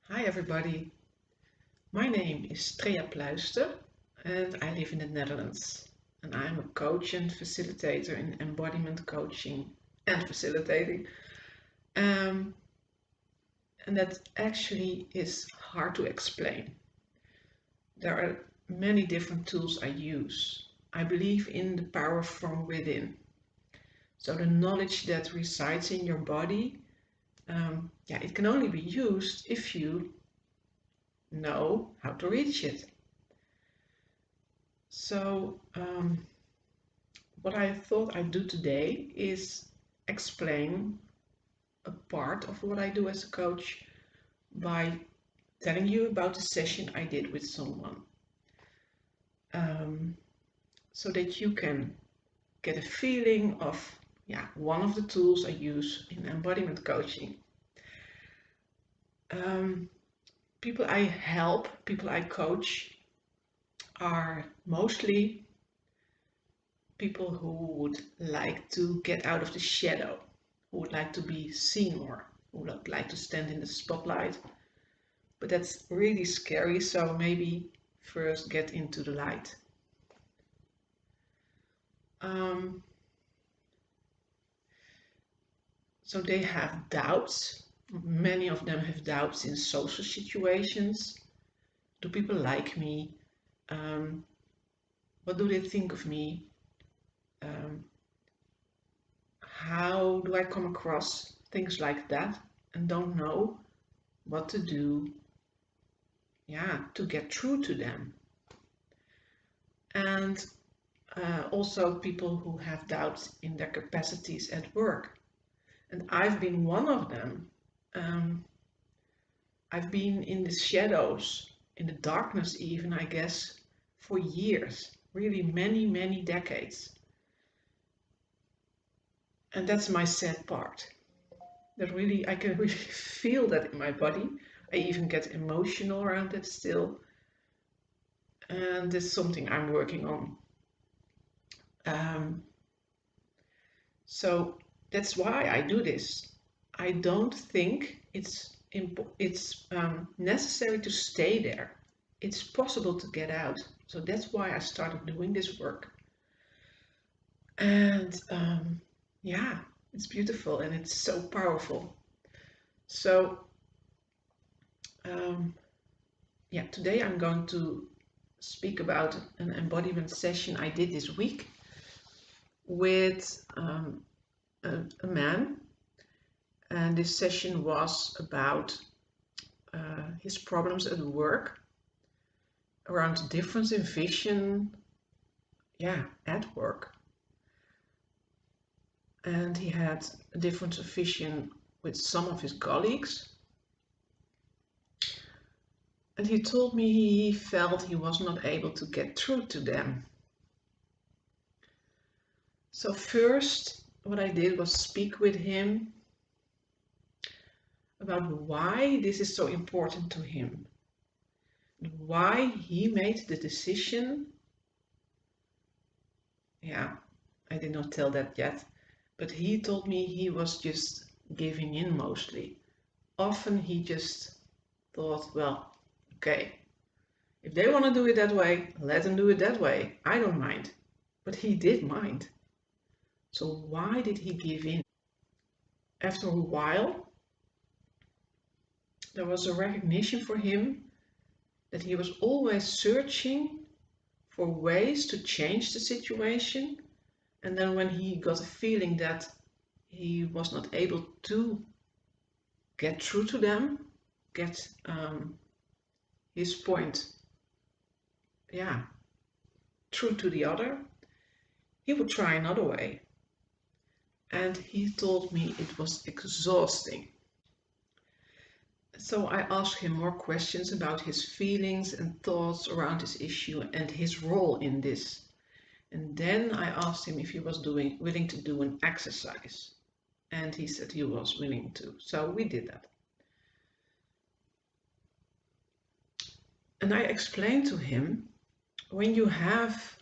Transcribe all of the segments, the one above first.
Hi everybody, my name is Trea Pluister and I live in the Netherlands. And I'm a coach and facilitator in embodiment coaching and facilitating. Um, and that actually is hard to explain. There are many different tools I use. I believe in the power from within. So the knowledge that resides in your body, it can only be used if you know how to reach it. So what I thought I'd do today is explain a part of what I do as a coach by telling you about a session I did with someone, um, so that you can get a feeling of one of the tools I use in embodiment coaching. Um, People I help, people I coach are mostly people who would like to get out of the shadow, who would like to be seen more, who would like to stand in the spotlight. But that's really scary, so maybe first get into the light. Um, so they have doubts. Many of them have doubts in social situations. Do people like me? Um, what do they think of me? Um, how do I come across? Things like that, and don't know what to do, to get through to them. And also people who have doubts in their capacities at work. And I've been one of them. Um, I've been in the shadows, in the darkness even, I guess, for years, really many, many decades. And that's my sad part. That really, I can really feel that in my body. I even get emotional around it still. And it's something I'm working on. Um, so that's why I do this. I don't think it's necessary to stay there. It's possible to get out. So that's why I started doing this work. And yeah, it's beautiful and it's so powerful. So um, today I'm going to speak about an embodiment session I did this week with a man. And this session was about his problems at work, around the difference in vision, at work. And he had a difference of vision with some of his colleagues. And he told me he felt he was not able to get through to them. So first, what I did was speak with him about why this is so important to him, why he made the decision. I did not tell that yet, but he told me he was just giving in mostly. Often he just thought, well, okay, if they want to do it that way, let them do it that way. I don't mind. But he did mind. So why did he give in? After a while, there was a recognition for him that he was always searching for ways to change the situation. And then when he got a feeling that he was not able to get through to them, get his point, through to the other, he would try another way. And he told me it was exhausting. So I asked him more questions about his feelings and thoughts around this issue and his role in this. And then I asked him if he was willing to do an exercise. And he said he was willing to. So we did that. And I explained to him, when you have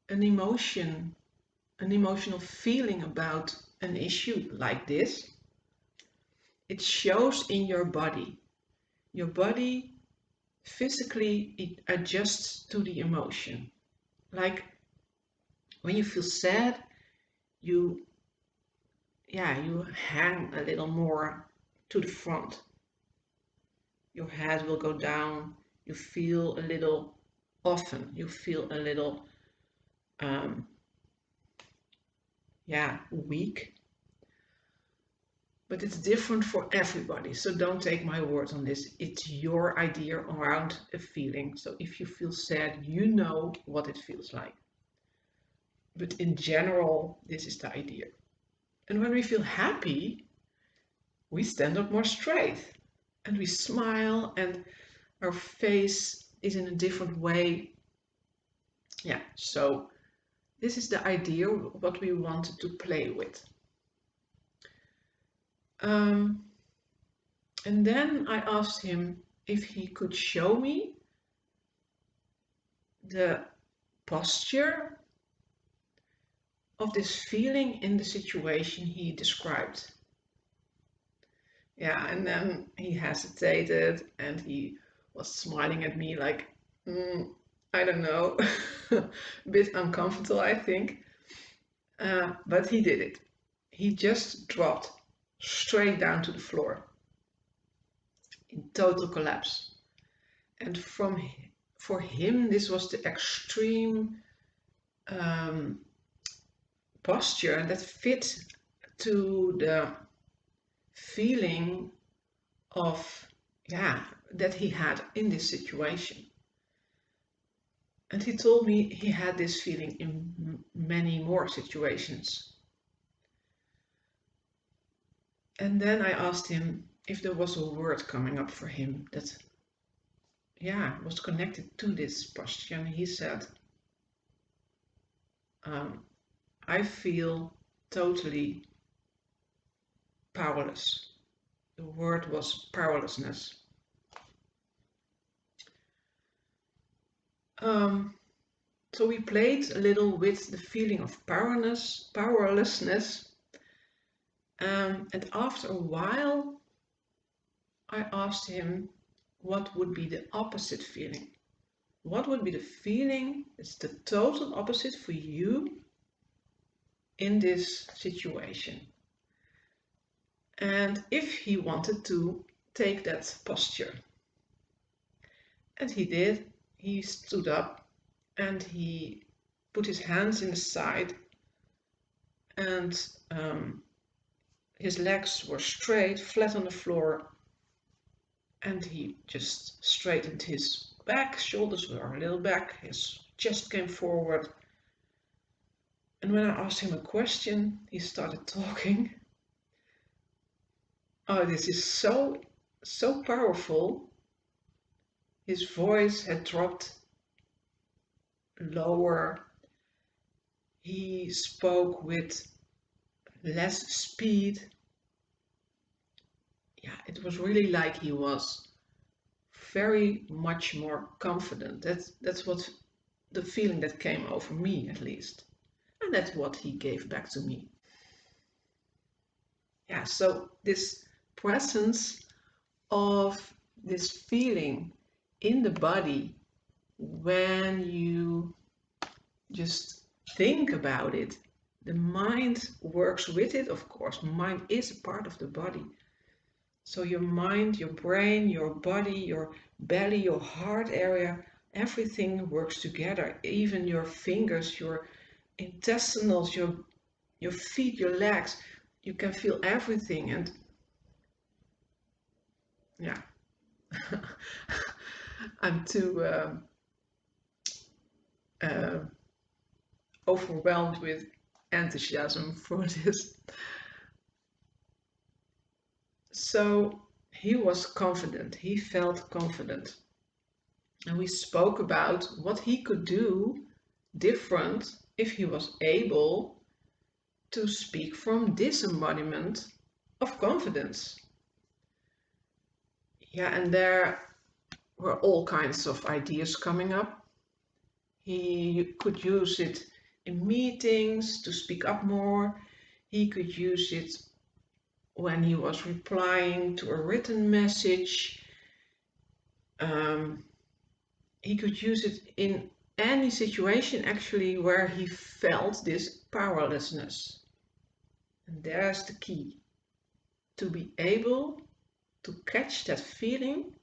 an emotion, an emotional feeling about an issue like this, it shows in your body. your body physically it adjusts to the emotion. Like when you feel sad, you you hang a little more to the front. Your head will go down. You feel a little often. You feel a little um, weak. But it's different for everybody. So don't take my word on this. It's your idea around a feeling. So if you feel sad, you know what it feels like. But in general, this is the idea. And when we feel happy, we stand up more straight and we smile and our face is in a different way. Yeah, so this is the idea what we wanted to play with. And then I asked him if he could show me the posture of this feeling in the situation he described. Yeah, and then he hesitated and he was smiling at me like, I don't know, a bit uncomfortable, I think. But he did it. He just dropped straight down to the floor in total collapse. And for him, this was the extreme posture that fit to the feeling of that he had in this situation. And he told me he had this feeling in many more situations. And then I asked him if there was a word coming up for him that was connected to this posture. And he said, I feel totally powerless. The word was powerlessness. So we played a little with the feeling of powerlessness. And after a while, I asked him what would be the opposite feeling. What would be the feeling that's the total opposite for you in this situation? And if he wanted to take that posture. And he did. He stood up and he put his hands in the side and his legs were straight, flat on the floor, and he just straightened his back, shoulders were a little back, his chest came forward. And when I asked him a question, he started talking. Oh, this is so powerful. His voice had dropped lower. He spoke with less speed. Yeah, it was really like he was very much more confident. That's what the feeling that came over me, at least. And that's what he gave back to me. Yeah, so this presence of this feeling in the body when you just think about it. The mind works with it, of course. Mind is a part of the body. So your mind, your brain, your body, your belly, your heart area, everything works together. Even your fingers, your intestinals, your feet, your legs. You can feel everything. And yeah, I'm too overwhelmed with enthusiasm for this. So he was confident, he felt confident. And we spoke about what he could do different if he was able to speak from this embodiment of confidence. Yeah, and there were all kinds of ideas coming up. He could use it in meetings to speak up more. He could use it when he was replying to a written message. he could use it in any situation actually where he felt this powerlessness. And there's the key, to be able to catch that feeling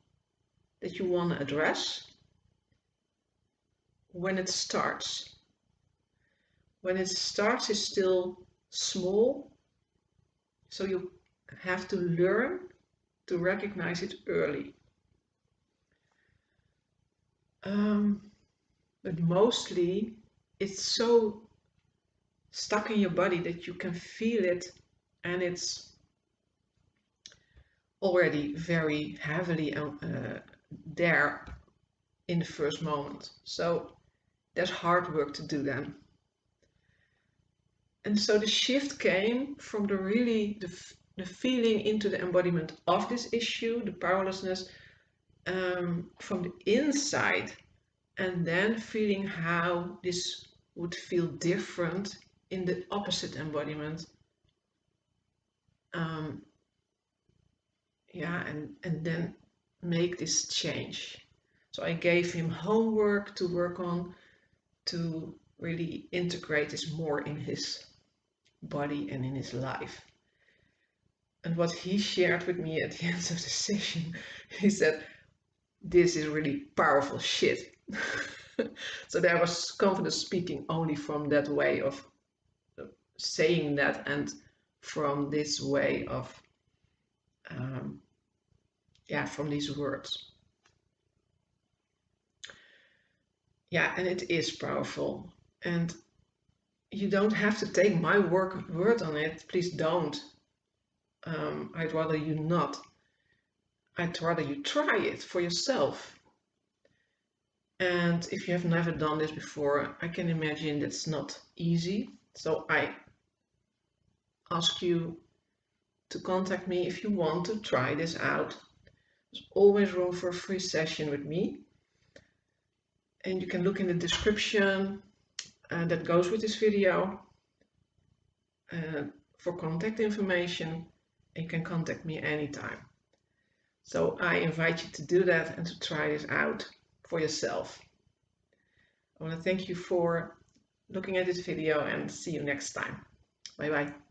that you want to address when it starts. When it starts, it's still small, so you have to learn to recognize it early. But mostly it's so stuck in your body that you can feel it, and it's already very heavily there in the first moment. So there's hard work to do then. And so the shift came from the feeling into the embodiment of this issue, the powerlessness, from the inside, and then feeling how this would feel different in the opposite embodiment. And then make this change. So I gave him homework to work on to really integrate this more in his body and in his life. And what he shared with me at the end of the session, he said, this is really powerful shit. So there was confidence speaking only from that way of saying that, and from this way of from these words. Yeah, and it is powerful. And you don't have to take my word on it. Please don't. I'd rather you not. I'd rather you try it for yourself. And if you have never done this before, I can imagine that's not easy. So I ask you to contact me if you want to try this out. There's always room for a free session with me. And you can look in the description that goes with this video for contact information. And you can contact me anytime. So I invite you to do that and to try this out for yourself. I want to thank you for looking at this video, and see you next time. Bye bye.